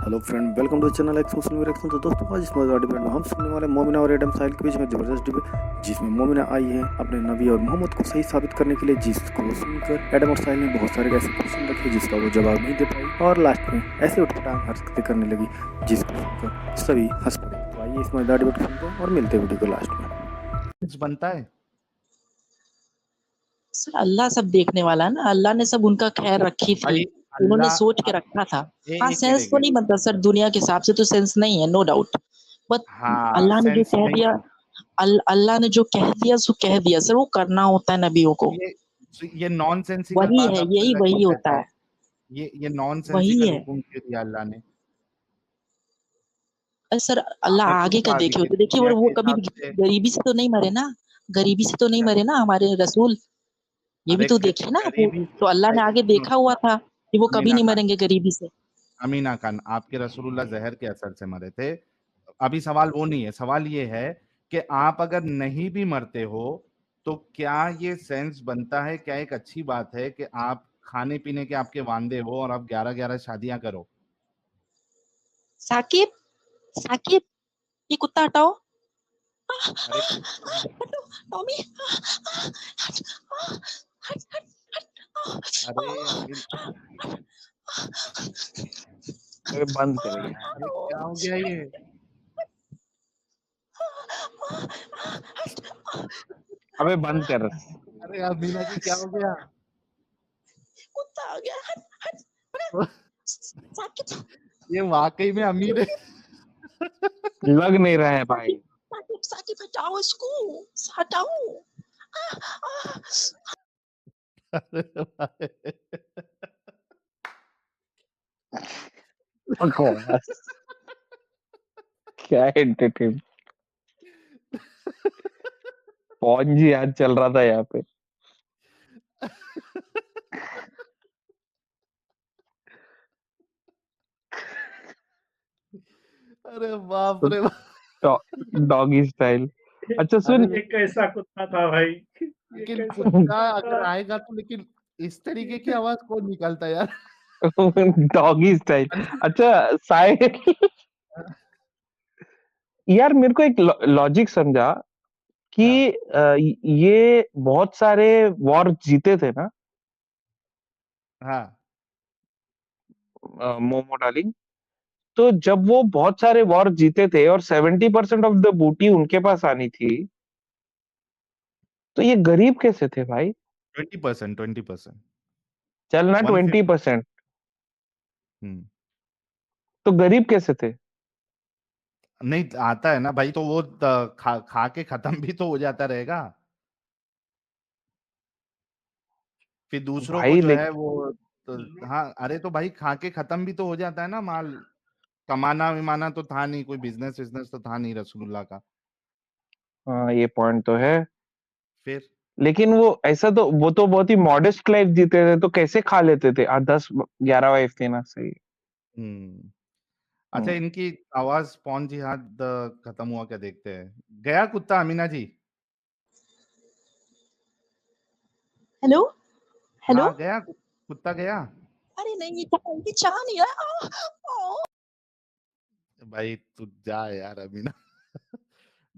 Hello friend, welcome to channel X social reaction. तो दोस्तों, आज इस मजेदार डिबेट में हम सुनने वाले मोमिना और एडम साहिल के बीच में जबरदस्त डिबेट, जिसमें मोमिना आई है अपने नबी और मोहम्मद को सही साबित करने के लिए, जिसको सुनकर एडम और साहिल ने बहुत सारे ऐसे क्वेश्चन रखे जिसका वो जवाब नहीं दे पाई और लास्ट में ऐसे उठपटांग हरकतें करने लगी जिसको सुनकर सभी हंस पड़े। तो आइए इस मजेदार डिबेट को सुनते हैं और मिलते हैं वीडियो को लास्ट में। कुछ बनता है। सर अल्लाह सब देखने वाला है ना। अल्लाह ने सब उनका खैर रखी थी, भाई उन्होंने अल्लाह सोच के रखा था। हाँ, एक मिनट सेंस एक तो मिनट नहीं बनता सर, दुनिया के हिसाब से तो सेंस नहीं है, नो डाउट। बट हाँ, अल्लाह ने जो सेंस कह नहीं दिया, बनता। अल्लाह ने जो कह दिया सो कह दिया सर, वो करना होता है नबियों को। ये नॉनसेंसिकल वही बात है, आपको यही अल्लाह क्यों वही कहता होता है? है, ये वही नॉनसेंसिकल है। हुक्म क्यों दिया अल्लाह ने? सर अल्लाह आपस आगे को का आगे देखे की होते, देखिए दुनिया वो के कभी हिसाब से गरीबी से तो नहीं मरे ना, गरीबी से तो नहीं क्या? मरे ना हमारे रसूल। ये भी अरे तो देखिए ना वो, गरीबी तो अल्लाह ने भाई आगे सुनो देखा हुआ सुनो था कि वो कभी अमीना नहीं खान, मरेंगे गरीबी से। अमीना खान आपके रसूलुल्लाह जहर के असर से मरे थे। अभी सवाल वो नहीं है, सवाल ये है कि आप अगर नहीं भी मरते हो तो क्या ये सेंस बनता है, क्या एक अच्छी बात है कि आप खाने पीने के आपके वांदे हो और आप 11-11 शादियां करो? साकिब, साकिब, ये कुत्ता हटाओ। अरे हटो, टॉमी, हट, हट, हट, अरे अमीन, अरे बंद कर यार। अरे क्या हो गया ये? अबे बंद कर। अरे अमीना जी क्या हो गया? कुत्ता आ गया, हट, हट, साकिब, ये वाकई में अमीर है। लग नहीं रहा है भाई। साकिब, साकिब, साकिब, हटाओ इसको, हटाओ। अरे भाई। बकवास। क्या एंटरटेन पौन जी आज चल रहा था यहाँ पे। अरे बाप रे बाप। Doggy style. अच्छा अरे सुन। ये कैसा कुत्ता था भाई? ये लेकिन कैसा कुत्ता कुत्ता अगर था? आएगा तो लेकिन इस तरीके की आवाज कौन निकालता है यार? Doggy style. अच्छा साहिल, यार मेरे को एक लॉजिक समझा कि हाँ ये बहुत सारे वॉर जीते थे ना हाँ मोमो डार्लिंग। तो जब वो बहुत सारे वॉर जीते थे और 70% ऑफ द बूटी उनके पास आनी थी, तो ये गरीब कैसे थे भाई? 20%, 20%, चलना 150। 20%, हम्म। तो गरीब कैसे थे? नहीं आता है ना भाई, तो वो खा खा के खत्म भी तो हो जाता रहेगा। फिर दूसरों को भाई जो है लेकिन वो तो, हाँ अरे तो भाई खा के खत्म भी तो हो जाता है ना माल। कमाना विमाना तो था नहीं, कोई बिजनेस बिजनेस तो था नहीं रसूलुल्लाह का। हाँ ये पॉइंट तो है। फिर लेकिन वो ऐसा तो वो तो बहुत ही मॉडेस्ट लाइफ जीते थे, तो कैसे खा लेते थे? 10 11 वाइफ थी ना, सही। हम्म। अच्छा, हम्म। इनकी आवाज पौन जिहाद खत्म हुआ क्या, देखते हैं। गया कुत्ता अमीना जी? Hello, hello. हाँ गया कुत्ता गया। अरे नहीं, ये चाह नहीं रहा। भाई तू जा यार अमीना।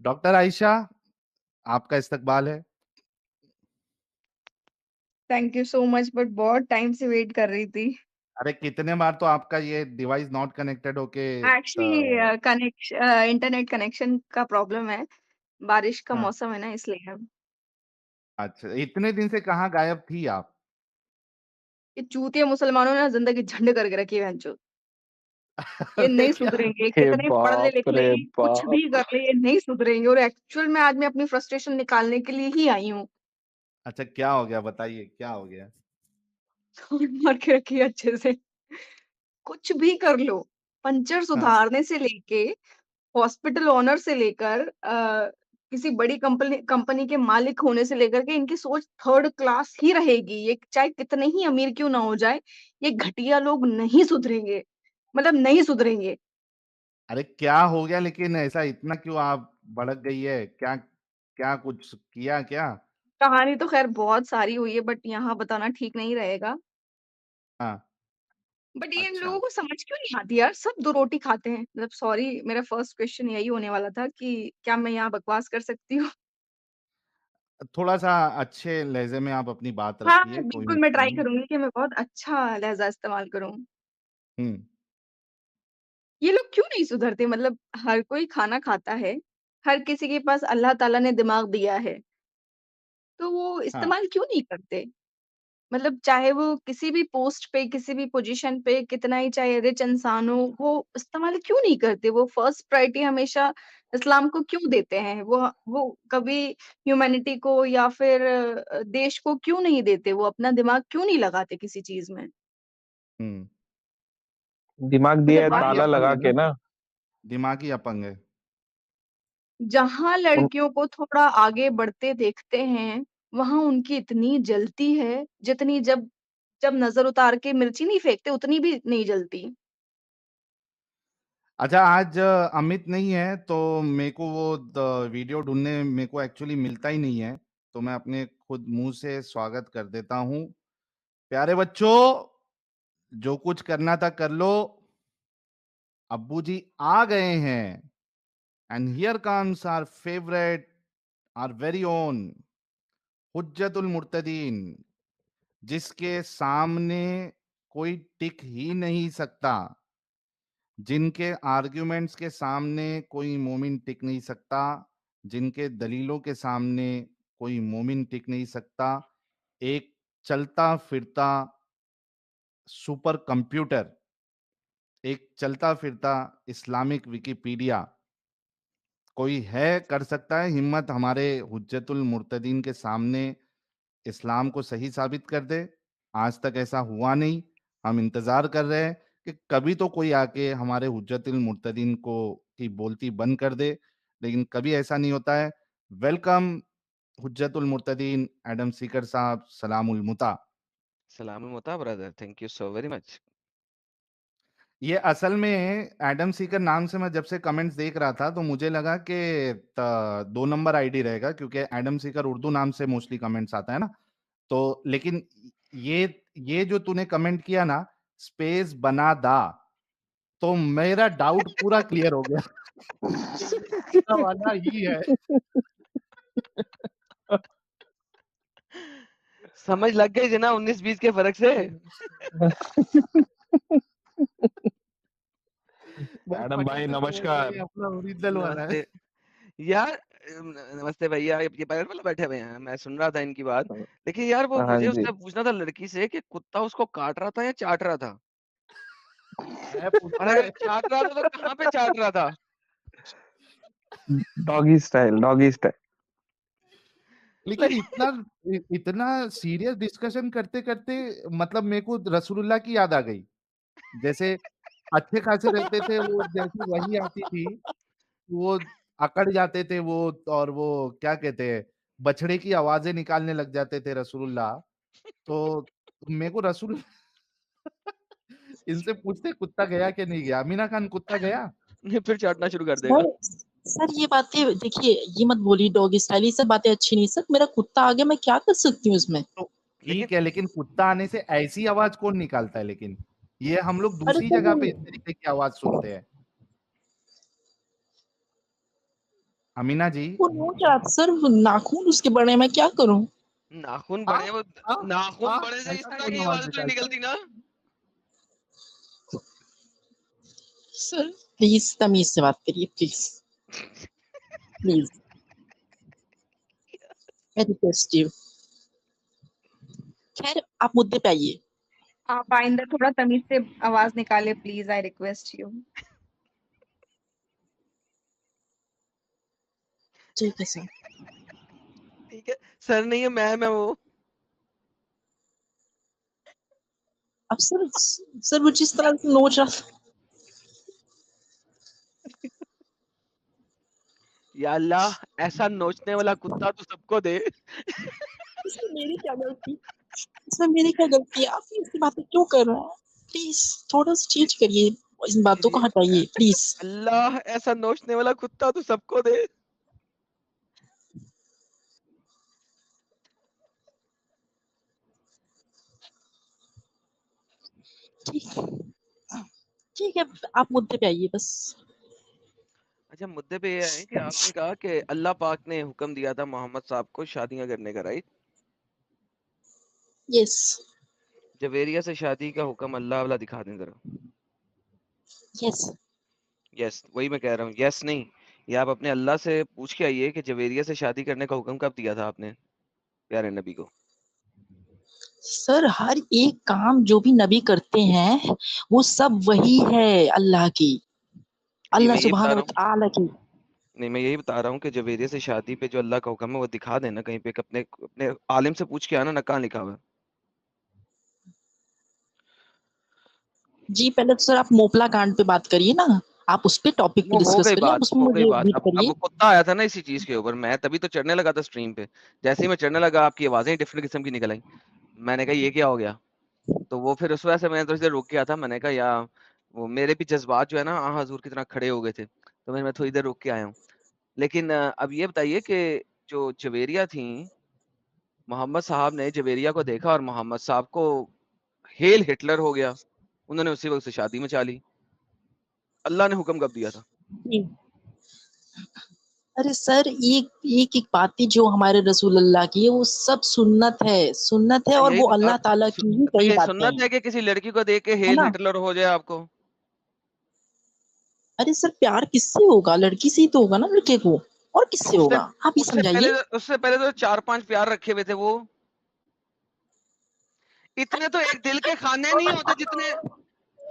डॉक्टर आयशा, आपका इस्तकबाल है। Thank you so much, but बहुत टाइम से वेट कर रही थी। अरे कितने बार तो आपका ये डिवाइस नॉट कनेक्टेड होके एक्चुअली इंटरनेट कनेक्शन का प्रॉब्लम है। बारिश का हाँ। मौसम है ना, इसलिए। अच्छा, इतने दिन से कहाँ गायब थी आप? ये चूतिए मुसलमानों ने ना जिंदगी झंड करके रखी है भैंचोद। ये अरे नहीं क्या? सुधरेंगे, हे कितने पढ़ ले लिख बाप ले, रे कुछ बाप। भी कर ले, ये नहीं सुधरेंगे। और एक्चुअल में आज मैं अपनी फ्रस्ट्रेशन निकालने के लिए ही आई हूँ। अच्छा क्या हो गया, बताइए क्या हो गया? मार के रखी है अच्छे से। कुछ भी कर लो, पंचर हाँ। सुधारने से लेके हॉस्पिटल ओनर से लेकर किसी बड़ी कंपनी कंपनी के मालिक होने से लेकर के इनकी सोच थर्ड क्लास ही रहेगी। ये चाहे कितने ही अमीर क्यों ना हो जाए, ये घटिया लोग नहीं सुधरेंगे, मतलब नहीं सुधरेंगे। अरे क्या हो गया, लेकिन ऐसा इतना क्यों आप भड़क गई है? क्या क्या कुछ किया क्या? कहानी तो खैर बहुत सारी हुई है, बट यहाँ बताना ठीक नहीं रहेगा। हाँ बट ये इन अच्छा। लोगों को समझ क्यों नहीं आती यार, सब 2 रोटी खाते हैं। मतलब सॉरी, मेरा फर्स्ट क्वेश्चन यही होने वाला था कि क्या मैं यहाँ बकवास कर सकती हूँ? थोड़ा-सा अच्छे लहज़े में आप अपनी बात हाँ, रखिए, कोई बिल्कुल मैं मसला ट्राई नहीं। करूँगी कि मैं बहुत अच्छा लहज़ा इस्तेमाल करूँ। हुँ। ये लोग क्यों नहीं सुधरते? मतलब हर कोई खाना खाता है, हर किसी के पास अल्लाह ताला ने दिमाग दिया है, तो वो हाँ। इस्तेमाल क्यों नहीं करते? मतलब चाहे वो किसी भी पोस्ट पे, किसी भी पोज़ीशन पे, कितना ही चाहे रिच इंसान हो, वो इस्तेमाल क्यों नहीं करते? वो फर्स्ट प्रायोरिटी हमेशा इस्लाम को क्यों देते हैं? वो कभी ह्यूमैनिटी को या फिर देश को क्यों नहीं देते? वो अपना दिमाग क्यों नहीं लगाते किसी चीज़ में? हुँ। दिमाग दिया मतलब है बात दिमागी ताला ये अपंग लगा है के ना, ना। दिमागी अपंग है। जहाँ उन लड़कियों को थोड़ा आगे बढ़ते देखते हैं, वहाँ उनकी इतनी जलती है, जितनी जब जब नज़र उतार के मिर्ची नहीं फेंकते, उतनी भी नहीं जलती। अच्छा, आज अमित नहीं है तो मेरे को वो वीडियो ढूँढने मेरे को एक्चुअली मिलता ही नहीं है, तो मैं अपने खुद मुँह से स्वागत कर देता हूँ। प्यारे बच्चों, जो कुछ करना था कर लो, अब्बू जी आ गए हैं and here comes our favourite, our very own हुज्जतुल मुर्तदीन, जिसके सामने कोई टिक ही नहीं सकता, जिनके आर्ग्यूमेंट्स के सामने कोई मोमिन टिक नहीं सकता, जिनके दलीलों के सामने कोई मोमिन टिक नहीं सकता, एक चलता फिरता सुपर कंप्यूटर, एक चलता फिरता इस्लामिक विकिपीडिया, कोई है कर सकता है हिम्मत हमारे हुज्जतुल मुर्तदीन के सामने इस्लाम को सही साबित कर दे? आज तक ऐसा हुआ नहीं। हम इंतज़ार कर रहे हैं कि कभी तो कोई आके हमारे हुज्जतुल मुर्तदीन को की बोलती बंद कर दे, लेकिन कभी ऐसा नहीं होता है। वेलकम हुज्जतुल मुर्तदीन एडम सीकर साहब, सलामुल मुता। Salam Muta, brother. Thank you so very much. ये असल में एडम सीकर नाम से मैं जब से कमेंट्स देख रहा था तो मुझे लगा कि 2 नंबर आईडी रहेगा, क्योंकि एडम सीकर उर्दू नाम से मोस्टली कमेंट्स आता है ना। तो लेकिन ये ये जो तूने कमेंट किया ना, स्पेस बना दा, तो मेरा डाउट पूरा क्लियर हो गया कि ये मुद्दा वाला ही है। समझ लग गई थी ना 19-20 के फर्क से। मैं एडम फटे भाई से समझ गया नमस्कार। ये अपना ओरिजिनल वाला है। नमस्ते यार। नमस्ते भैया, ये पैलेट वाला बैठे हुए हैं, मैं सुन रहा था इनकी बात। लेकिन यार वो हाँ मुझे जी। उससे पूछना था लड़की से कि कुत्ता उसको काट रहा था या चाट रहा था, मैं और पूछता अगर है चाट रहा था तो कहाँ पे चाट रहा था? Doggy style, doggy style. लेकिन इतना सीरियस डिस्कशन करते-करते मतलब मेरे को रसूलुल्लाह की याद आ गई। जैसे अच्छे खासे रहते थे वो, जैसे वही आती थी, वो अकड़ जाते थे वो, और वो क्या कहते हैं, बछड़े की आवाज़ें निकालने लग जाते थे रसूलुल्लाह। तो मेरे को रसूल इनसे पूछते कुत्ता गया कि नहीं गया? अमीना खान कुत्ता गया? फिर चाटना शुरू कर देगा। सर सर ये बातें देखिए, ये मत बोलिए डॉगी स्टाइल, ये सब बातें अच्छी नहीं। सर मेरा कुत्ता आ गया, मैं क्या कर सकती हूँ इसमें? तो लेकिन ठीक है, लेकिन कुत्ता आने से ऐसी आवाज़ कौन निकालता है लेकिन? ये हम लोग अरे दूसरी सर जगह वो पे इस तरीके की आवाज़ सुनते हैं। अमीना जी। वो नोच रहा था सर, वो नाखून उसके बड़े, मैं क्या करूँ? नाखून आ, बड़े, वो आ, नाखून आ, बड़े से इस ऐसा तरह कौन की आवाज़ आवाज तो नहीं निकालता है? निकलती ना। सर प्लीज तमीज से बात करिए, please please, I request you. खैर आप मुद्दे पे आइए। आप आइंदा थोड़ा तमीज़ से आवाज़ निकालें प्लीज़, आई रिक्वेस्ट यू। ठीक है सर। ठीक है, सर नहीं है, मैम है वो। अब सर वो जिस तरह से नोच रहा था, या अल्लाह, ऐसा नोचने वाला कुत्ता तो सबको दे। इसमें मेरी क्या गलती? इसमें मेरी क्या गलती है? आप ये ऐसी बातें क्यों कर रहे हैं? प्लीज थोड़ा सा चेंज करिए, इन बातों को जी, हटाइए प्लीज। अल्लाह, ऐसा नोचने वाला कुत्ता तो सबको दे। ठीक ठीक है, आप मुद्दे पे आइए बस। अच्छा, मुद्दे पे ये है कि आपने कहा कि अल्लाह पाक ने हुक्म दिया था मोहम्मद साहब को शादियां करने का, राइट? यस जवेरिया से शादी का हुक्म अल्लाह वाला दिखा दें जरा। यस यस, वही मैं कह रहा हूँ, यस नहीं, ये आप अपने अल्लाह से पूछ के आइए कि जवेरिया से शादी करने का हुक्म कब दिया था आपने प्यारे नबी को। सर, हर एक काम जो भी नबी करते हैं वो सब वही है अल्लाह की, नहीं, अल्लाह मैं यही बता सुब्हान व रहा हूँ, तआला की। नहीं मैं यही बता रहा हूँ कि जवेरिया से शादी पे जो अल्लाह का हुक्म है वो दिखा देना कहीं पे, अपने अपने आलिम से पूछ के आना ना, कहाँ लिखा हुआ है। जी पहले तो सर आप मोपला कांड पे बात करिए ना, आप उस पे टॉपिक पे वो हो डिस्कस गई करिए, आप बात, उसमें हो गई मुझे बात। बीट अब करिए। वो कुत्ता आया था ना इसी चीज के ऊपर, मैं तभी तो चढ़ने लगा था स्ट्रीम पे। जैसे ही मैं चढ़ने लगा आपकी आवाजें डिफरेंट किस्म की निकल आई। मैंने कहा ये क्या हो गया? तो वो फिर उस वजह से मैंने थोड़ी देर रुक गया था। मैंने कहा यार, वो मेरे भी जज्बात जो है ना हजूर की तरह खड़े हो गए थे, तो मैं थोड़ी देर रुक के आया हूँ। लेकिन अब ये बताइए कि जो जवेरिया थी, मोहम्मद साहब ने जवेरिया को देखा और मोहम्मद साहब को हेल हिटलर हो गया, उन्होंने उसी वक्त से शादी मचा ली। अल्लाह ने हुक्म कब दिया था? जी। अरे सर, एक एक एक बातें जो हमारे रसूल अल्लाह की है वो सब सुन्नत है तो और यही वो बता, अल्लाह ताला की ही तो कई ये बातें सुन्नत हैं, है कि किसी लड़की को देख के है हेल ना। हिटलर हो जाए आपको? अरे सर, प्यार किससे होगा? लड़की से ही तो होगा ना लड़के को, और तो किससे होगा? आप ही समझाइए। उससे पहले तो 4-5 प्यार रखे हुए थे वो। इतने तो एक दिल के खाने नहीं होते जितने।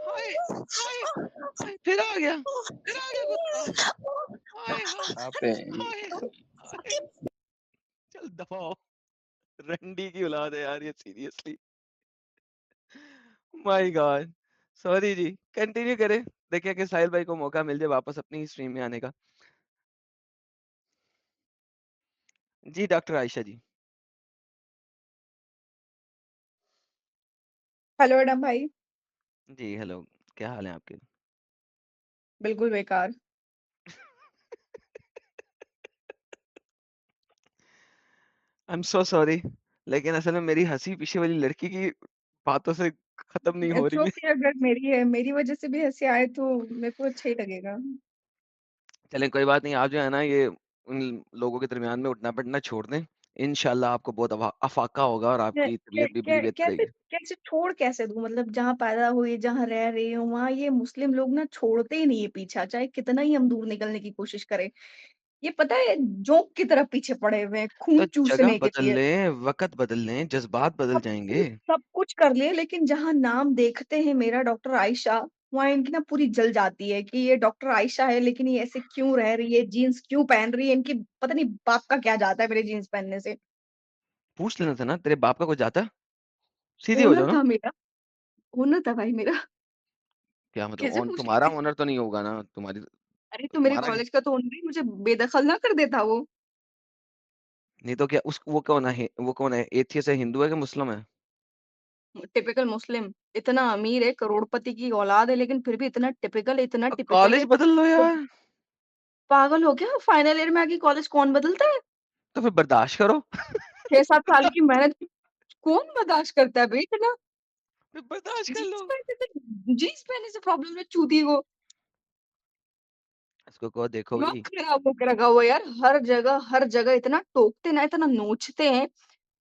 हाय हाय हाय, फिर आ गया कुत्ता। हाय हाय आप पे हाय हाय, चल दफा हो। रंडी की औलाद है यार ये, सीरियसली। My god. सॉरी जी, कंटिन्यू करें। देखिए कि साहिल भाई को मौका मिल जाए वापस अपनी स्ट्रीम में आने का। जी डॉक्टर आयशा जी। हेलो एडम भाई। जी हेलो, क्या हाल है आपके? बिल्कुल बेकार। आई एम सो सॉरी, लेकिन असल में मेरी हंसी पीछे वाली लड़की की बातों से खत्म नहीं हो इट्स रही है। ओके, अगर मेरी वजह से भी हंसी आए तो मेरे को अच्छा ही लगेगा। चलें कोई बात नहीं, आप जो है ना ये उन लोगों के दरमियान में उठना बैठना छोड़ दें। इंशाल्लाह आपको बहुत अफाका होगा और कै, आपकी कै, तबीयत भी कै, बड़ी बेहतर कैसे रहेगी। कैसे छोड़ कैसे दूं? मतलब जहाँ पैदा हुई, जहाँ रह रही हूँ, वहां ये मुस्लिम लोग ना छोड़ते ही नहीं है पीछा, चाहे कितना ही हम दूर निकलने की कोशिश करें। ये पता है, जोंक की तरफ पीछे पड़े हुए हैं तो खून जगह चूसने के बदल लिए। लें, वक्त बदल लें, जज्बात बदल जाएंगे। सब कुछ कर लिए, लेकिन जहाँ नाम देखते हैं मेरा डॉक्टर आयशा, वहाँ इनकी ना पूरी जल जाती है कि ये डॉक्टर आयशा है, लेकिन ये ऐसे क्यों रह रही है, जीन्स क्यों पहन रही है, इनकी पता नहीं बाप का क्या जाता है मेरे जीन्स पहनने से। पूछ लेना था ना, तेरे बाप का कुछ जाता? सीधी हो ओनर जाओ ना। था मेरा, ओनर था भाई मेरा। क्या मतलब कैसे पूछ तुम्हारा लेते? ओनर तो नहीं होगा ना तुम्हारी? अरे तो मेरे तुम्हारा कॉलेज का तो ओनर ही मुझे बेदखल ना कर देता वो। नहीं तो क्या उस वो कौन है, एथियस है, हिंदू है कि मुस्लिम है? टिपिकल मुस्लिम, इतना अमीर है, करोड़पति की औलाद है, लेकिन फिर भी इतना तो टिपिकल कॉलेज है। बदल लो तो यार। पागल हो गया? फाइनल ईयर में आके कॉलेज कौन बदलता है? तो फिर बर्दाश्त करो। 6-7 साल की मेहनत कौन बर्दाश्त करता है भाई इतना? फिर बर्दाश्त कर जीन्स लो। पहनने से जीन्स पहनने से प्रॉब्लम है चूती को। इसको कहो देखो दिमाग भाई। खराब होके रखा हुआ है यार, हर जगह इतना टोकते ना, इतना नोचते हैं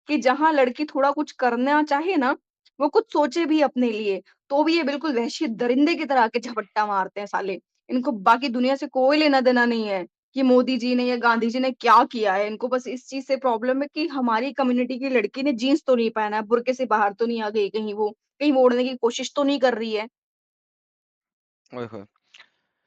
कि जहाँ लड़की थोड़ा कुछ करना चाहे ना, वो कुछ सोचे भी अपने लिए, तो भी ये बिल्कुल वहशी दरिंदे की तरह आके झपट्टा मारते हैं साले। इनको बाकी दुनिया से कोई लेना-देना नहीं है कि मोदी जी ने या गांधी जी ने क्या किया है। इनको बस इस चीज़ से प्रॉब्लम है कि हमारी कम्युनिटी की लड़की ने जीन्स तो नहीं पहना है, बुर्के से बाहर तो नहीं आ गई कहीं वो, कहीं वो ओढ़ने की कोशिश तो नहीं कर रही है। ओए होए।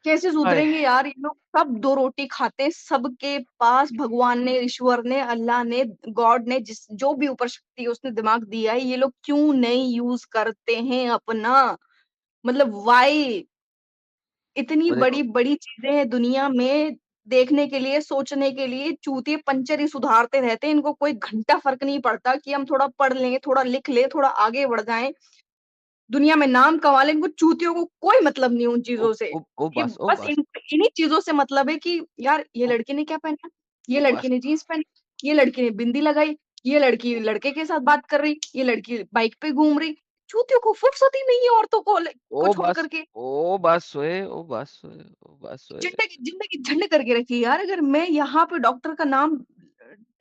कैसे हाय। सुधरेंगे यार ये लोग? सब 2 रोटी खाते हैं, सबके पास भगवान ने, ईश्वर ने, अल्लाह ने, गॉड ने जिस जो भी ऊपर शक्ति है उसने दिमाग दिया है, ये लोग क्यों नहीं यूज़ करते हैं अपना? मतलब व्हाई? इतनी वो देखो, बड़ी-बड़ी चीज़ें हैं दुनिया में देखने के लिए, सोचने के लिए, चूतिए पंचर ही सुधारते रहते हैं, इनको कोई घंटा फ़र्क नहीं पड़ता कि हम थोड़ा पढ़ लें, थोड़ा लिख लें, थोड़ा आगे बढ़ जाएँ, दुनिया में नाम कमा लें, इनको चूतियों को कोई मतलब नहीं उन ओ चीज़ों से। ओ ओ ये बस ओ बस बस इन्हीं चीज़ों से मतलब है कि यार ये ओ, लड़की ने क्या पहना, ये ओ लड़की बस। ने जीन्स पहनी, ये लड़की ने बिंदी लगाई, ये लड़की लड़के के साथ बात कर रही, ये लड़की बाइक पे घूम रही। चूतियों को फुर्सत ही नहीं है औरतों को ओ छोड़ बस करके। ओ बस सोए ओ बस सोए ओ बस सोए। जिंदगी झंड करके रखी है यार। अगर मैं यहाँ पे डॉक्टर का नाम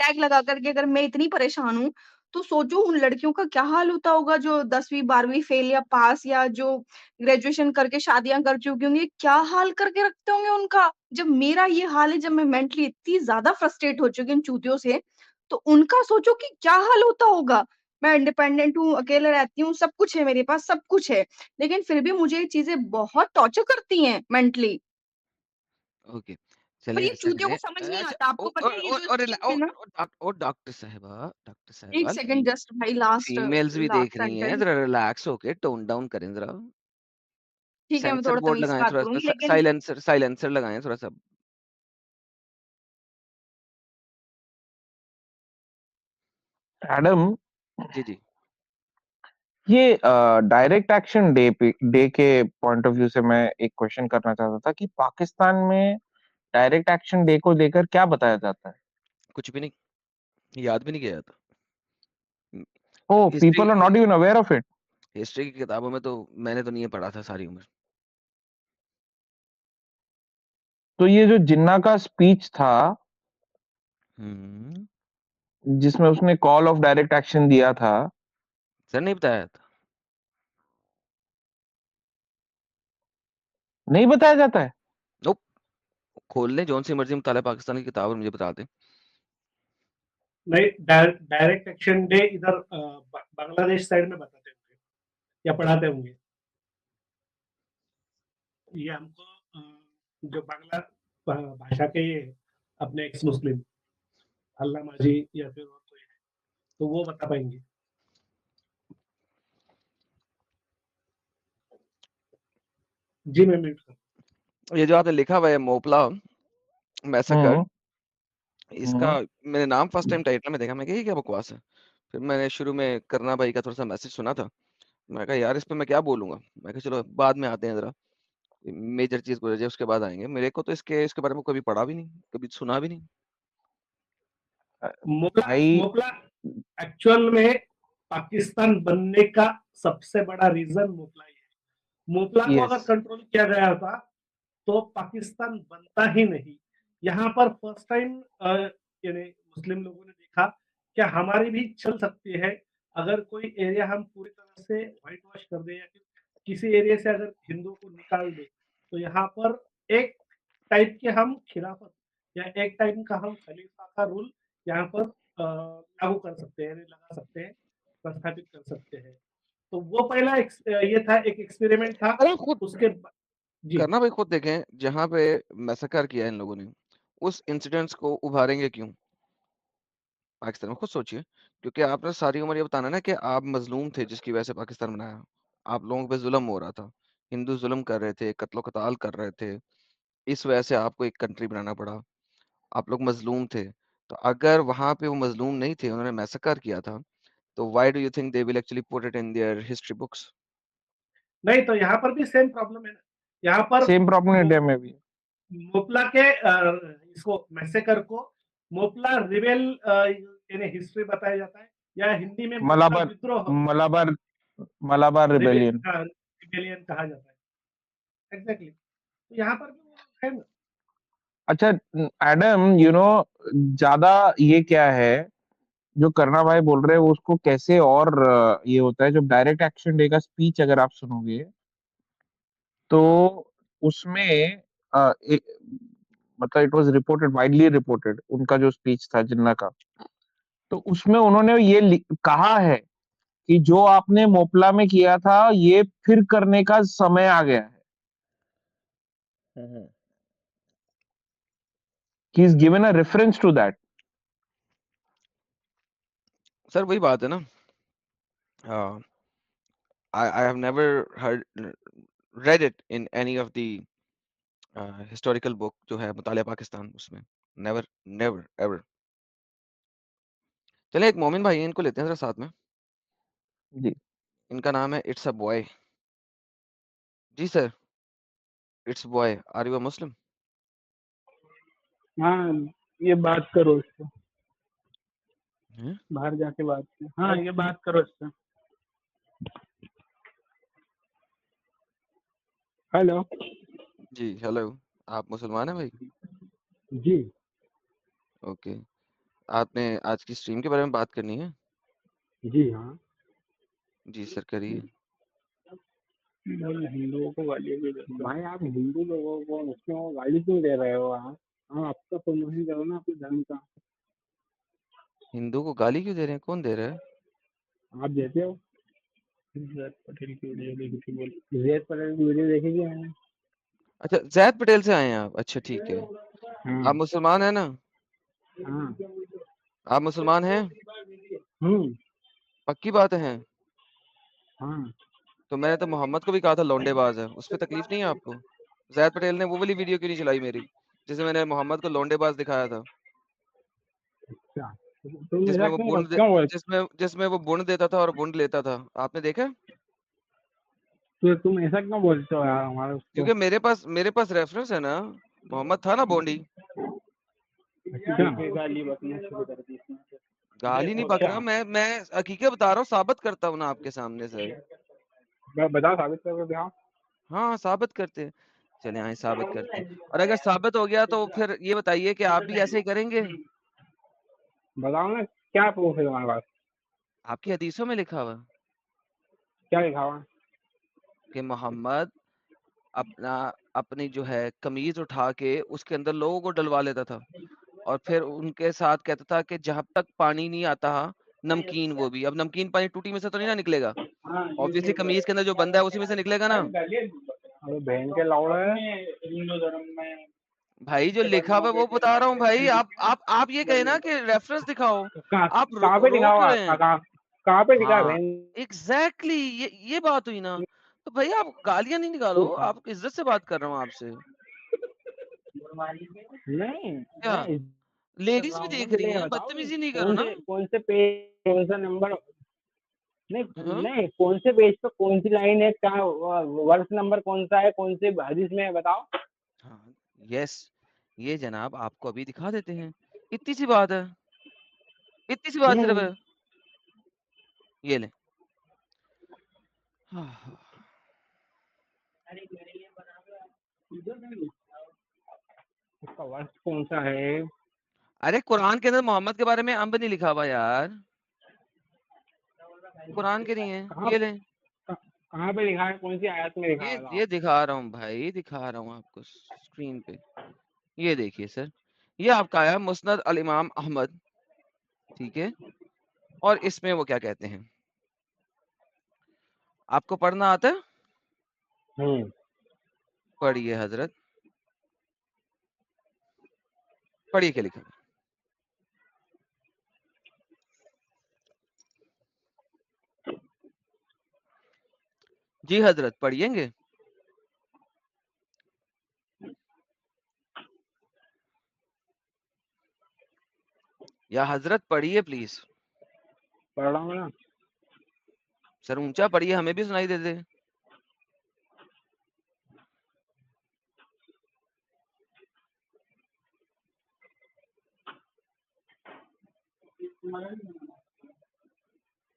टैग लगा करके अगर मैं इतनी परेशान हूँ, तो सोचो उन लड़कियों का क्या हाल होता होगा जो 10वीं 12वीं फेल या पास या जो ग्रेजुएशन करके शादियां कर चुकी होंगी, क्या हाल करके रखते होंगे उनका। जब मेरा ये हाल है, जब मैं मेंटली इतनी ज्यादा फ्रस्ट्रेट हो चुकी हूँ इन चूतियों से, तो उनका सोचो कि क्या हाल होता होगा। मैं इंडिपेंडेंट हूँ, अकेले रहती हूँ, सब कुछ है मेरे पास, सब कुछ है, लेकिन फिर भी मुझे ये चीजें बहुत टॉर्चर करती हैं मेंटली। ओके, पर चलिए ये ऐसा चूतियों करें। को समझ नहीं अच्छा आता। आपको पता है ये जो स्ट्रीम है ना, ओ डॉक्टर एक साहिबा सेकंड जस्ट भाई, लास्ट फीमेल्स भी देख लास्ट रही हैं, सेंटेंस। जरा रिलैक्स होके टोन डाउन करें जरा। ठीक है, मैं सेंसर थोड़ा बोर्ड तमीज़ से लगाएं बात थोड़ा सा, करूँगी, लेकिन साइलेंसर लगाएं थोड़ा सा। एडम, जी जी। ये डायरेक्ट एक्शन डे के पॉइंट ऑफ व्यू से मैं एक क्वेश्चन करना चाहता था कि पाकिस्तान में डायरेक्ट एक्शन डे को लेकर क्या बताया जाता है? कुछ भी नहीं, याद भी नहीं किया जाता। Oh, history people are not even aware of it. History की किताबों में तो मैंने तो नहीं ये पढ़ा था सारी उम्र। तो ये जो जिन्ना का स्पीच था, हम्म। जिसमें उसने कॉल ऑफ डायरेक्ट एक्शन दिया था, सर नहीं बताया था। नहीं बताया जाता है? नोप, खोल लें जौन सी मर्जी मुताला पाकिस्तान की किताब और मुझे बता दें। नहीं, डायरेक्ट एक्शन डे इधर बांग्लादेश साइड में बताते होंगे या पढ़ाते होंगे। ये हमको जो बांग्ला भाषा के ये अपने एक्स मुस्लिम अल्लाह माजी या फिर और कोई है, तो वो बता पाएंगे। जी मैं म्यूट कर। ये जो आपने लिखा हुआ है मोपला मैसेकर, इसका हम्म। मैंने नाम फर्स्ट टाइम टाइटल में देखा, मैं कहा ये क्या बकवास है। फिर मैंने शुरू में करना भाई का थोड़ा सा मैसेज सुना था, मैं कहा यार इस पे मैं क्या बोलूंगा, मैं कहा चलो बाद में आते हैं जरा, मेजर चीज बोले जाए उसके बाद आएंगे। मेरे को तो इसके बारे में कभी पढ़ा भी नहीं, कभी सुना भी नहीं। मोपला भाई, मोपला एक्चुअल में पाकिस्तान बनने का सबसे बड़ा रीजन मोपला ही है। मोपला को अगर यस, कंट्रोल किया गया होता तो पाकिस्तान बनता ही नहीं। यहाँ पर फर्स्ट टाइम यानी मुस्लिम लोगों ने देखा क्या हमारी भी चल सकती है। अगर कोई एरिया हम पूरी तरह से व्हाइट वॉश कर दे या फिर किसी एरिया से अगर हिंदुओं को निकाल दे, तो यहाँ पर एक टाइप के हम खिलाफत या एक टाइप का हम खलीफा का रूल यहाँ पर लागू कर सकते हैं, लगा सकते हैं, प्रस्थापित कर सकते हैं। तो वो पहला ये था, एक एक्सपेरिमेंट था। अरे खुद उसके जी करना भाई, खुद देखें जहां पे मैसेकर किया है इन लोगों ने, उस इंसिडेंट्स को उभारेंगे क्यों पाकिस्तान में, खुद सोचिए। क्योंकि आपने सारी उम्र ये बताना ना कि आप मजलूम थे जिसकी वजह से पाकिस्तान बनाया, आप लोगों पे जुल्म हो रहा था, हिंदू जुल्म कर रहे थे, कत्लो कताल कर रहे थे, इस वजह से आपको एक कंट्री बनाना पड़ा, आप लोग मजलूम थे। तो अगर वहां पे वो मजलूम नहीं थे, उन्होंने मैसेकर किया था, तो why do you think they will actually put it in their history books? नहीं, तो यहाँ पर भी सेम प्रॉब्लम है ना। यहाँ पर सेम प्रॉब्लम इंडिया में भी। मोपला के इसको मैसेकर को मोपला रिबेल यानी हिस्ट्री बताया जाता है, या हिंदी में मोपला मलाबार विद्रोह मलाबार मलाबार रिबेलियन। रिबेलियन कहा जाता है। एग्जैक्टली, तो यहाँ पर भी वो लोग है ना। अच्छा एडम, ज्यादा ये क्या है जो करना भाई बोल रहे हैं, वो उसको कैसे और ये होता है जब डायरेक्ट एक्शन डे का स्पीच अगर आप सुनोगे तो हाँ उसमें मतलब it was reported, widely reported, उनका जो स्पीच था जिन्ना का, तो उसमें उन्होंने ये कहा है कि जो आपने मोपला में किया था ये फिर करने का समय आ गया है। He is given a reference to that. Sir वही बात है ना, I have never heard read it in any of the historical book जो है मुतालिया पाकिस्तान, उसमें never never ever। चलिए एक मोमिन भाई हैं, इनको लेते हैं जरा साथ में। जी। इनका नाम है इट्स अ बॉय। जी sir, it's boy, are you a Muslim? हाँ, ये बात करो इससे, हैं? बाहर जाके बात करो। हाँ, ये बात करो इससे। हेलो। जी हेलो, आप मुसलमान हैं भाई? जी ओके, आपने आज की स्ट्रीम के बारे में बात करनी है? जी हाँ। जी सर करिए। हिंदुओं को गाली क्यों दे रहे हो? भाई आप हिंदू लोगों को मुस्लिमों को गाली क्यों दे रहे हो? आप आपका प्रमोशन करो ना अपने धर्म का। हिंदू को गाली क्यों दे रहे हैं? कौन दे रहा है? आप देते हो? जैद पटेल की वीडियो देखी थी, बोल जैद पटेल की वीडियो देखी थी मैंने। अच्छा, जैद पटेल से आए हैं आप? अच्छा ठीक है। हाँ आप मुसलमान हैं ना? हाँ। आप मुसलमान हैं? पक्की बात है? हाँ। तो मैंने तो मोहम्मद को भी कहा था लौंडेबाज है, उस पर तकलीफ नहीं है आपको? जैद पटेल ने वो वाली वीडियो क्यों नहीं चलाई मेरी, जिसमें मैंने मोहम्मद को लौंडेबाज दिखाया था, अच्छा तुम जिसमें ऐसा वो क्यों बुंड दे, क्यों बोल जिसमें वो बुंड देता था और बुंड लेता था, आपने देखा? तो तुम ऐसा क्यों बोलते हो यार हमारे उसको? क्योंकि मेरे पास रेफरेंस है ना, मोहम्मद था ना बोंडी। अच्छा गाली बकना शुरू कर दी इसने। गाली नहीं बक रहा, मैं हकीकत बता रहा हूँ, साबित करता हूँ ना आपके सामने सर। बताओ, साबित करके दिखाओ। हाँ साबित करते हैं, चले आए साबित करते हैं। और अगर साबित हो गया तो फिर ये बताइए कि आप भी ऐसे ही करेंगे? बताओ ना, क्या प्रूफ है तुम्हारे पास? आपकी हदीसों में लिखा हुआ क्या लिखा हुआ? कि मोहम्मद अपनी जो है कमीज उठा के उसके अंदर लोगों को डलवा लेता था, और फिर उनके साथ कहता था कि जब तक पानी नहीं आता, नमकीन, वो भी, अब नमकीन पानी टूटी में से तो नहीं ना निकलेगा, ऑब्वियसली कमीज के अंदर जो बंदा है उसी में से निकलेगा ना। अरे बहन के लौड़े हिंदू धर्म में भाई जो लिखा हुआ है वो बता रहा हूँ भाई, आप ये कहे ना कि रेफरेंस दिखाओ, आप कहाँ पे रो लिखा क्यों हुआ? रहे हैं? कहाँ पे लिखा है हाँ बहन? एग्जैक्टली, ये बात हुई ना। तो भाई आप गालियां नहीं निकालो, आप इज्जत से बात कर रहा हूँ आपसे। नहीं क्या मैं कर लेडीज रहा भी हूँ ना, देख पहले रही ये हैं, बताओ बदतमीजी नहीं करो ना। कौन से पेज, कौन सा नंबर? नहीं हाँ? नहीं, कौन से पेज पे कौन सी लाइन है, क्या वर्ष नंबर कौन सा है, कौन से हदीस में है, बताओ। हाँ यस, ये जनाब आपको अभी दिखा देते हैं, इतनी सी बात है, इतनी सी बात सिर्फ है, ये ले। हाँ, उसका वर्ष कौन सा है? अरे कुरान के अंदर मोहम्मद के बारे में अंब नहीं लिखा हुआ यार, कुरान के नहीं है, कहाँ ये ले। कहाँ पे लिखा है, कौन सी आयत में लिखा है, बताओ। ये दिखा रहा हूँ भाई, दिखा रहा हूँ आपको स्क्रीन पे, ये देखिए सर, ये आपका आया मुस्नद अल इमाम अहमद, ठीक है, और इसमें वो क्या कहते हैं, आपको पढ़ना आता है? पढ़िए हजरत, पढ़िए क्या लिखा है। जी हजरत पढ़िएंगे। या हजरत पढ़िए प्लीज। पढ़ रहा हूँ ना। सर ऊंचा पढ़िए, हमें भी सुनाई दे दे।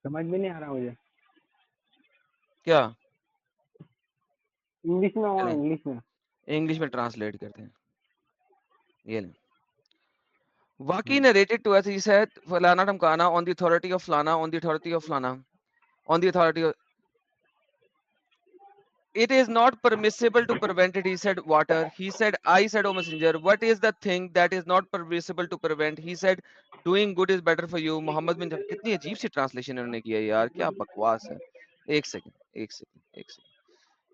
समझ में नहीं आ रहा मुझे। क्या? इंग्लिश में हो, चलें इंग्लिश में। इंग्लिश में ट्रांसलेट करते हैं, ये ले। Waki narrated to us, he said, Falana Tamkana on the authority of Flana, on the authority of Flana, on the authority of... It is not permissible to prevent it, he said, water. He said, I said, O messenger, what is the thing that is not permissible to prevent? He said, doing good is better for you. Mohammed bin... कितनी अजीब see translation इन्होंने की है यार, क्या बकवास है। एक सेकंड,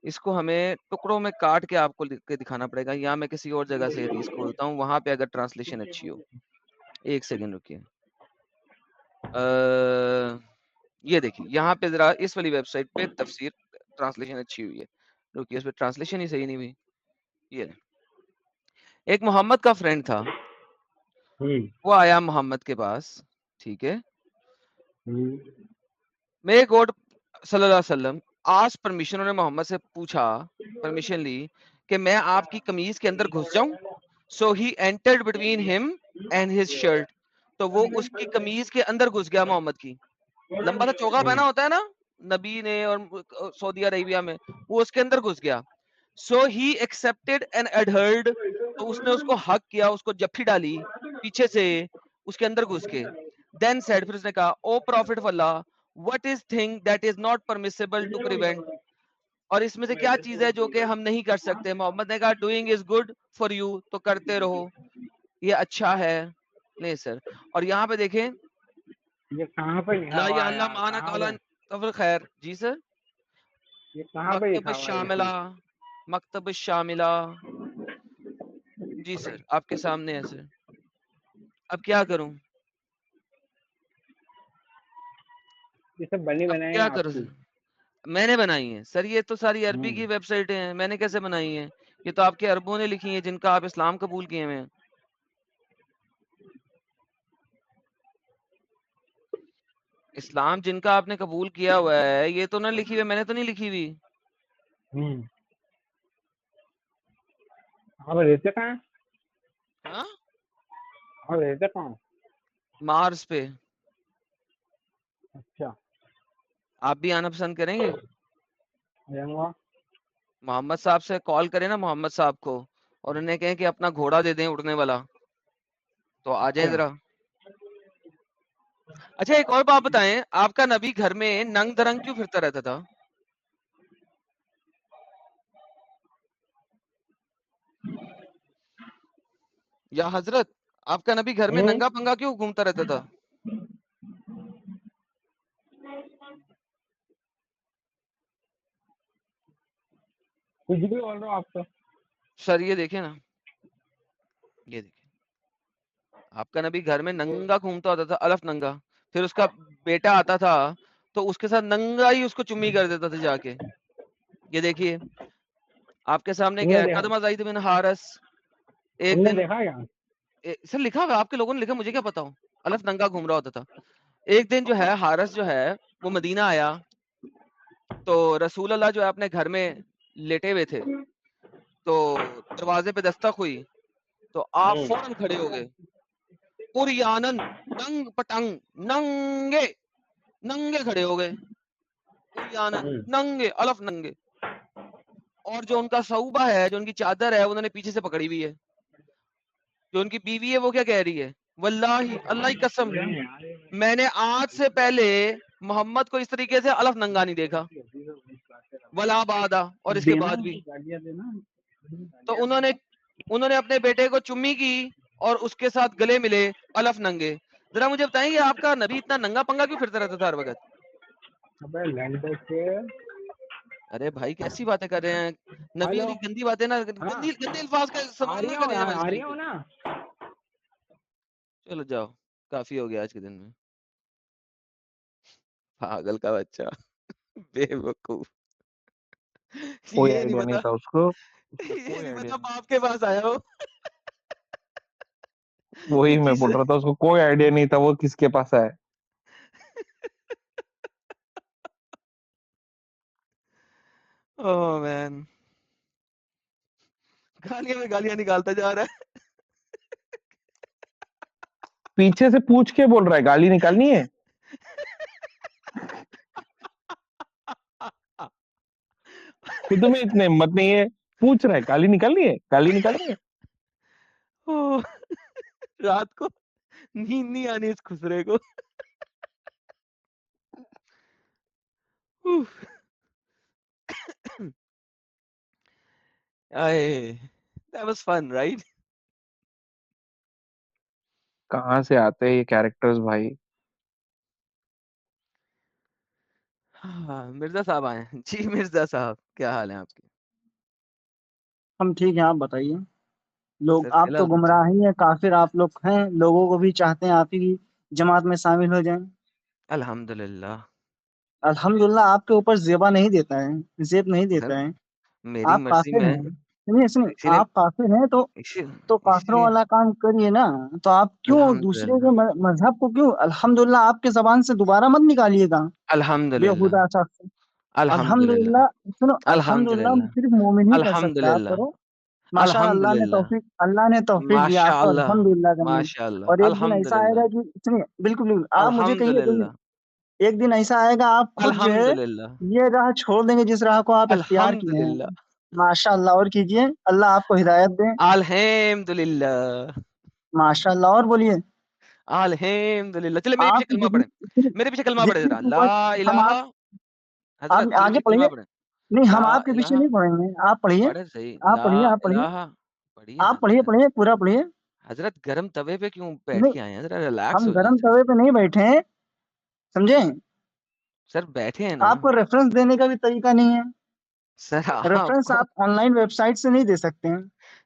इसको हमें टुकड़ों में काट के आपको लिख के दिखाना पड़ेगा, या मैं किसी और जगह से हदीस खोलता हूँ, वहां पे अगर ट्रांसलेशन अच्छी हो। एक सेकंड रुकिए, ये देखिए यहाँ पे जरा इस वाली वेबसाइट पे तफसीर ट्रांसलेशन अच्छी हुई है, रुकिए, इस पे ट्रांसलेशन ही सही नहीं हुई। ये एक मोहम्मद का फ्रेंड था, वो आया मोहम्मद के पास, ठीक है, मे गॉड सल्लल्लाहु अलैहि वसल्लम आस्क्ड परमिशन, उन्होंने मोहम्मद से पूछा, परमिशन ली कि मैं आपकी कमीज के अंदर घुस जाऊं। So he entered between him and his shirt, तो वो उसकी कमीज के अंदर घुस गया, मोहम्मद की, लंबा सा चोगा पहना होता है ना नबी ने और सऊदी अरेबिया में, वो उसके अंदर घुस गया। सो ही एक्सेप्टेड एंड एडहर्ड, तो उसने उसको हक किया, उसको जफ्फी डाली पीछे से उसके अंदर घुस के। देन सेड, फिर उसने कहा, O prophet of Allah, what is thing that is not permissible to prevent, और इसमें से क्या चीज है जो कि हम नहीं कर सकते। मोहम्मद ने कहा, doing is good for you, तो करते रहो, ये अच्छा है। नहीं सर, और यहाँ पे देखें, ये कहाँ पे लिखा ला हुआ या है अल्लाह यार, माना कहाँ काला पे? तफल खैर। जी सर, ये कहाँ पे मकतब लिखा हुआ है ये शामिला, चीज? मकतब शामिला। जी सर, आपके सामने है सर। अब क्या करूं, ये सब बनी अब बनाई है क्या करूं आपकी। सर? मैंने बनाई है सर, ये तो सारी अरबी की वेबसाइटें हैं, मैंने कैसे बनाई है? ये तो आपके अरबों ने लिखी है, जिनका आप इस्लाम कबूल किए हुए हैं। इस्लाम जिनका आपने कबूल किया हुआ है, ये तो ना लिखी हुई, मैंने तो नहीं लिखी हुई। आप रहते कहाँ हैं? हाँ, आप रहते कहाँ हैं? मार्स पे। अच्छा, आप भी आना पसंद करेंगे? आऊंगा। मोहम्मद साहब से कॉल करें ना, मोहम्मद साहब को, और उन्हें कहें कि अपना घोड़ा दे दें उड़ने वाला, तो आ जाए अच्छा, जरा। अच्छा, एक और बात बताएं, आपका नबी घर में नंग दरंग क्यों फिरता रहता था? या हजरत, आपका नबी घर में नंगा पंगा क्यों घूमता रहता था? कुछ भी बोल रहा हूँ आपको। सर ये देखें ना, ये देखिए, आपका नबी घर में नंगा घूमता होता था, अलफ नंगा। फिर उसका बेटा आता था तो उसके साथ नंगा ही उसको चुम्मी कर देता था जाके। ये देखिए, आपके सामने क्या तुमने है, देखा? कदमा जाइद बिन हारिस। एक तुमने दिन देखा क्या? सर लिखा हुआ है, आपके लोगों ने लिखा, मुझे क्या पता हो। अलफ नंगा घूम रहा होता था। एक दिन जो है, हारिस जो है वो मदीना आया, तो रसूल अल्लाह जो है अपने घर में लेटे हुए थे, तो दरवाजे पे दस्तक हुई, तो आप फौरन खड़े हो गए, उरियानन, नंग पटंग, नंगे नंगे खड़े हो गए, उरियानन, नंगे, अलफ नंगे। और जो उनका सऊबा है, जो उनकी चादर है, उन्होंने पीछे से पकड़ी हुई है। जो उनकी बीवी है वो क्या कह रही है, वल्लाही, अल्लाह की कसम, मैंने आज से पहले मोहम्मद को इस तरीके से अलफ नंगा नहीं देखा, वला बादा, और इसके बाद भी। तो उन्होंने उन्होंने अपने बेटे को चुम्मी की और उसके साथ गले मिले, अलफ नंगे। जरा मुझे बताएंगे, आपका नबी इतना नंगा पंगा क्यों फिरता रहता था हर वक्त? अबे लैंग्वेज के। अरे भाई, कैसी बातें कर रहे हैं? नबी हेलो। वाली गंदी बातें ना, हाँ, गंदी गंदे अल्फाज का आ इस्तेमाल रही ना हो करें ना? हमारे आ रही स्क्रीन हो पे। ना? चलो जाओ, काफी हो गया आज के दिन में। पागल का बच्चा, बेवकूफ। कोई ये नहीं आइडिया नहीं पता, था उसको, ये कोई नहीं आइडिया पता नहीं। बाप के पास आया हो। वही मैं जी बोल सर। रहा था, उसको कोई आइडिया नहीं था वो किसके पास है। ओह मैन, गालियां में गालियां निकालता जा रहा पीछे से पूछ के बोल रहा है गाली निकालनी है। है। खुद में इतने हिम्मत नहीं है, पूछ रहा है गाली निकालनी है, गाली निकालनी है। ओह, रात को नींद नहीं आनी इस खुसरे को। उफ, आए, that was fun, right? कहाँ से आते हैं ये कैरेक्टर्स भाई। हाँ, मिर्जा साहब आए हैं। जी मिर्जा साहब, क्या हाल है आपके? हम ठीक हैं, आप बताइए। लोग, सर आप तो फिलहाल तो गुमराह ही हैं, काफिर आप लोग हैं, लोगों को भी चाहते हैं आप ही की जमात में शामिल हो जाएं। अल्हम्दुलिल्लाह। अल्हम्दुलिल्लाह आपके ऊपर जेबा नहीं देता है, जेब नहीं सर देता है। मेरी आप मर्जी काफिर में, हैं, सुनिए सुनिए, इसीलिए आप काफिर हैं तो काफिरों इसीलिए वाला काम करिए ना। तो आप क्यों दूसरे के अल्हम्दुलिल्लाह, मजहब को क्यों, अल्हम्दुलिल्लाह आपके जबान से दोबारा मत निकालिएगा अल्हम्दुलिल्लाह, बेहुदा सा। अल्हम्दुलिल्लाह, अल्हम्दुलिल्लाह, सुनो, अल्हम्दुलिल्लाह अल्हम्दुलिल्लाह, सिर्फ मोमिन ही कर सकता है, आप अल्हम्दुलिल्लाह, करो। माशाअल्लाह, अल्हम्दुलिल्लाह, अल्लाह ने तौफीक दिया आपको, माशाअल्लाह, अल्हम्दुलिल्लाह करने। माशाअल्लाह, और एक दिन ऐसा अल्हम्दुलिल्लाह, आएगा कि, सुनिए, बिल्कुल बिल्कुल, आप मुझे कहिए कहिए, अल्हम्दुलिल्लाह, एक दिन ऐसा आएगा आप खुद जो है अल्हम्दुलिल्लाह, ये राह छोड़ देंगे जिस राह को आप इख्तियार किए हैं। अल्हम्दुलिल्लाह, माशाअल्लाह, और कीजिए, अल्लाह आपको हिदायत दे। अल्हम्दुलिल्लाह। माशाअल्लाह, और बोलिए। अल्हम्दुलिल्लाह। चलिए मेरे आप पीछे कलमा पढ़ें। मेरे पीछे कलमा पढ़े जितनी जरा। भी ला हम इलाहा। आप हज़रत मेरे आगे पीछे कलमा पढ़िए। पढ़ें। नहीं, हम ला आपके पीछे इलाहा। नहीं पढ़ेंगे, आप पढ़िए। पढ़े सही। आप ला पढ़िए, आप पढ़िए। इलाहा। पढ़िए आप ना पढ़िए, हज़रत। पढ़िए, पूरा पढ़िए। हज़रत गरम तवे पे क्यों बैठ नहीं, के आए हैं? ज़रा रिलैक्स हम हो जाएँ गरम सर। तवे पे नहीं बैठे हैं, समझे? सर बैठे हैं ना। आपको रेफरेंस देने का भी तरीका नहीं है। सर रेफरेंस आपको आप ऑनलाइन वेबसाइट से नहीं दे सकते हैं।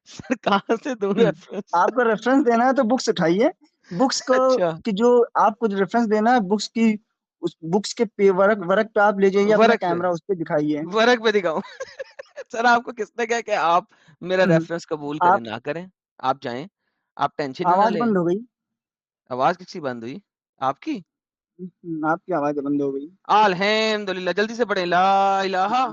सर कहाँ से दूँ रेफरेंस? आपको रेफरेंस देना है तो बुक्स उठाइए। बुक्स को अच्छा। की जो आपको जो रेफरेंस देना है, बुक्स की उस बुक्स के पे वर्क वर्क पे आप ले जाइए, अपना वर्क पे। कैमरा उस पे दिखाइए। वर्क पे दिखाऊँ? सर आपको किसने कहा कि आप मेरा रेफरेंस कबूल करें, आप ना करें? आप जाएँ। आप टेंशन ही ना आवाज़ लें। बंद हो गई। आवाज़ किसकी बंद हुई? आपकी? आपकी आवाज़ बंद हो गई। अल्हम्दुलिल्लाह। जल्दी से पढ़ें। ला इलाहा।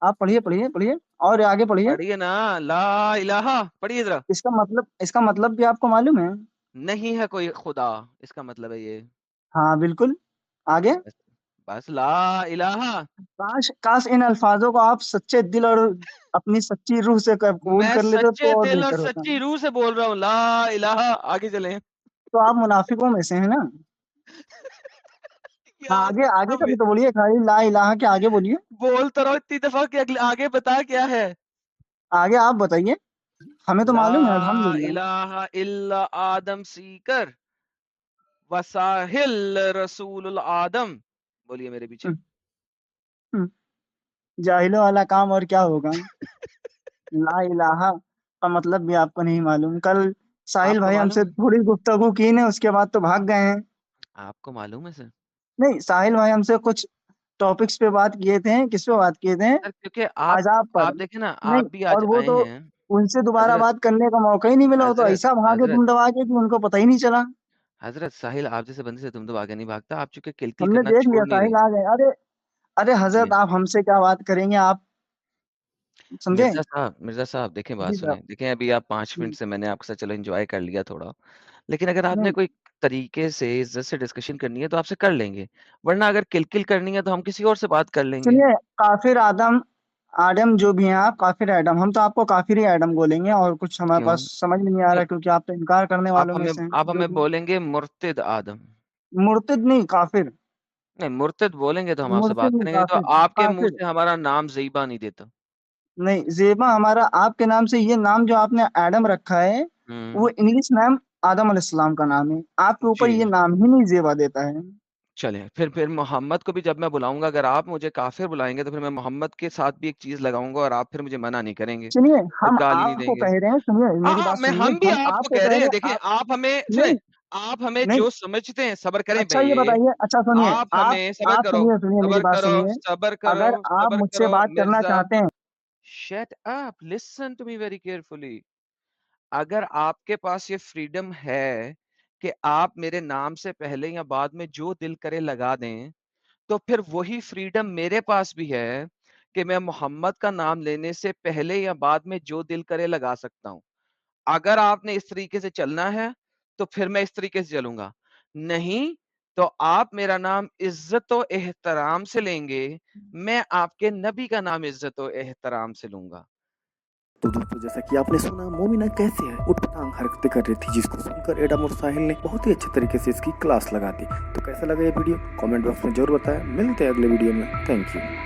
आप पढ़िए, पढ़िए, पढ़िए, और आगे पढ़िए। पढ़िए ना। ला इलाहा। पढ़िए ज़रा। इसका मतलब भी आपको मालूम है? नहीं है कोई खुदा, इसका मतलब है ये। हाँ, बिल्कुल। आगे? बस बस ला इलाहा। काश काश इन अल्फाजों को आप सच्चे दिल और अपनी सच्ची रूह से कबूल मैं कर लेते सच्चे तो और दिल और बेहतर होता। सच्ची रूह से बोल रहा हूँ। ला इलाहा। आगे चलें। तो आप मुनाफिकों में से हैं ना? हाँ, क्या आगे आगे का भी मुनाफिक? तो बोलिए, खाली ला इलाहा के आगे बोलिए। बोल तो रहा हूँ इतनी दफ़ा कि आगे बता क्या है? आगे आप बताइए, हमें तो ला मालूम है अल्हम्दुलिल्लाह। इलाहा इल्ला आदम सीकर वसाहिल रसूलुल आदम। बोलिए मेरे पीछे। हुँ, हुँ, जाहिलों वाला काम और क्या होगा? ला इलाहा का मतलब भी आपको नहीं मालूम। कल साहिल आपको भाई मालूम हमसे है? थोड़ी गुफ्तगू की ने, उसके बाद तो भाग गए हैं। आपको मालूम है सर? नहीं, साहिल भाई हमसे कुछ टॉपिक्स पे बात किए थे, किस पे बात किए थे? सर क्योंकि आप आज़ाब पर। आप देखिए ना, नहीं, आप भी आज और वो आए तो हैं। उनसे दोबारा हज़रत बात करने का मौका ही नहीं मिला, वो तो हज़रत ऐसा भागे हज़रत दुम दबा के कि उनको पता ही नहीं चला। हज़रत साहिल आप जैसे बंदे से तुम तो आगे नहीं भागता। आप चूँकि किल-किल हमने करना देख लिया छोड़ नहीं साहिल रही। आ गए। अरे! अरे जी। हज़रत, आप हमसे क्या बात करेंगे, आप समझे? मिर्ज़ा साहब देखें, बात जी साहब। सुनें। देखें अभी आप 5 मिनट हुँ, से मैंने आपके साथ चलो एन्जॉय कर लिया थोड़ा। लेकिन अगर आपने नहीं, कोई तरीके से इज़्ज़त से डिस्कशन करनी है तो आपसे कर लेंगे। वरना अगर किल-किल करनी है तो हम किसी और से बात कर लेंगे। सुनिए, काफ़िर आदम आडम जो भी हैं आप, काफ़िर एडम, हम तो आपको काफ़िर ही एडम बोलेंगे, और कुछ हमारे क्यों? पास समझ में नहीं आ क्यों? रहा, क्योंकि आप तो इनकार करने वालों में से हैं, आप जो हमें भी हैं। बोलेंगे मुर्तिद आदम। मुर्तिद नहीं, काफ़िर। नहीं, मुर्तिद बोलेंगे तो हम आपसे बात मुर्तिद नहीं, करेंगे, नहीं तो काफ़िर, आपके मुँह काफ़िर। से हमारा नाम ज़ेबा नहीं देता। नहीं, ज़ेबा हमारा आपके नाम से, ये नाम जो आपने एडम रखा है, वो हुँ। इंग्लिश नाम आदम अलैहिस्सलाम का नाम है। आपके ऊपर ये जी। नाम ही नहीं ज़ेबा देता है। चलें, फिर मोहम्मद को भी जब मैं बुलाऊँगा, अगर आप मुझे काफ़िर बुलाएँगे तो फिर मैं मोहम्मद के साथ भी एक चीज़ लगाऊँगा और आप फिर मुझे मना नहीं करेंगे सुनिए, और हम गाली नहीं आपको देंगे। कह रहे हैं, सुनिए हाँ, मेरी हाँ, बात सुनिए, हम भी हम आपको आपको कह कह रहे रहे हैं, हैं देखिए आप आप हमें नहीं, सुनें, आप हमें नहीं, जो समझते हैं सब्र करें अच्छा ये भैये, बताइए, अच्छा सुनिए, आप हमें सब्र आप करो, सुनिए, सुनिए मेरी सब्र बात करो, सुनिए, सब्र करो, अगर आप सब्र मुझसे करो बात करना मिर्ज़ा। चाहते हैं, shut up, listen to me very carefully. अगर आपके पास ये फ्रीडम है कि आप मेरे नाम से पहले या बाद में जो दिल करे लगा दें, तो फिर वही फ्रीडम मेरे पास भी है कि मैं मोहम्मद का नाम लेने से पहले या बाद में जो दिल करे लगा सकता हूँ। अगर आपने इस तरीके से चलना है, तो फिर मैं इस तरीके से चलूँगा। नहीं, तो आप मेरा नाम इज़्ज़त और एहतराम से लेंगे, मैं आपके नबी का नाम इज़्ज़त और एहतराम से लूँगा। तो दोस्तों, जैसा कि आपने सुना, मोमिना कैसे है उठपटांग हरकतें कर रही थी, जिसको सुनकर एडम और साहिल ने बहुत ही अच्छे तरीके से इसकी क्लास लगा दी। तो कैसा लगा ये वीडियो, कमेंट बॉक्स में जरूर बताएं। मिलते हैं अगले वीडियो में। Thank you.